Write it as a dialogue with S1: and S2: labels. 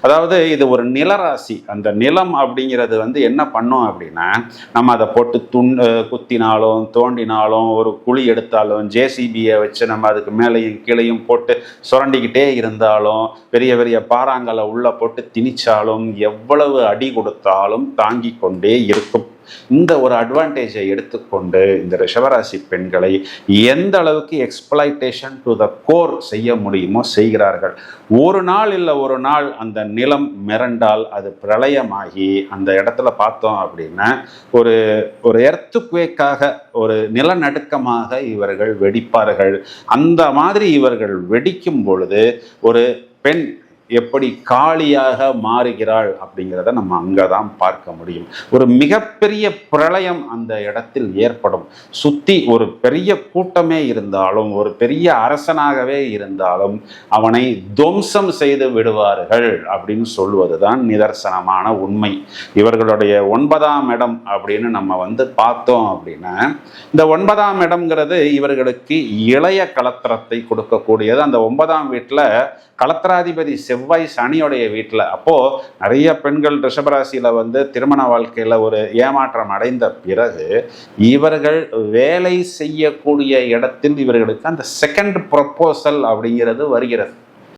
S1: அதாவது இது ஒரு நிலராசி. அந்த நிலம் அப்படிங்கிறது என்ன பண்ணும் அப்படின்னா, நம்ம அதை போட்டு குத்தினாலும் தோண்டினாலும், ஒரு குழி எடுத்தாலும், ஜேசிபியை வச்சு நம்ம அதுக்கு மேலேயும் கீழையும் போட்டு சுரண்டிக்கிட்டே இருந்தாலும், பெரிய பெரிய பாறாங்களை உள்ள போட்டு திணிச்சாலும், எவ்வளவு அடி கொடுத்தாலும் தாங்கி கொண்டே இருக்கும். இந்த ஒரு அட்வான்டேஜை எடுத்துக்கொண்டு இந்த ரிஷபராசி பெண்களை எந்த அளவுக்கு எக்ஸ்ப்ளாய்டேஷன் டு த கோர் செய்ய முடியுமோ செய்கிறார்கள். ஒரு நாள் இல்லை ஒரு நாள் அந்த நிலம் மிரண்டால் அது பிரளயமாகி அந்த இடத்துல பார்த்தோம் அப்படின்னா ஒரு ஒரு எர்த்குவேக்காக, ஒரு நிலநடுக்கமாக இவர்கள் வெடிப்பார்கள். அந்த மாதிரி இவர்கள் வெடிக்கும் பொழுது ஒரு பெண் எப்படி காளியாக மாறுகிறாள் அப்படிங்கிறத நம்ம அங்கதான் பார்க்க முடியும். ஒரு மிகப்பெரிய பிரளயம் அந்த இடத்தில் ஏற்படும். சுத்தி ஒரு பெரிய கூட்டமே இருந்தாலும், ஒரு பெரிய அரசனாகவே இருந்தாலும் அவனை துவம்சம் செய்து விடுவார்கள் அப்படின்னு சொல்வதுதான் நிதர்சனமான உண்மை. இவர்களுடைய 9ஆம் இடம் அப்படின்னு நம்ம பார்த்தோம் அப்படின்னா, இந்த 9ஆம் இடம்ங்கிறது இவர்களுக்கு இளைய கலத்திரத்தை கொடுக்கக்கூடியது. அந்த 9ஆம் வீட்டில் கலத்திராதிபதி செவ்வாய் சனியோடைய வீட்டில். அப்போ நிறைய பெண்கள் ரிஷபராசியில திருமண வாழ்க்கையில ஒரு ஏமாற்றம் அடைந்த பிறகு இவர்கள் வேலை செய்யக்கூடிய இடத்தில் இவர்களுக்கு அந்த செகண்ட் ப்ரொபோசல் அப்படிங்கிறது வருகிறது.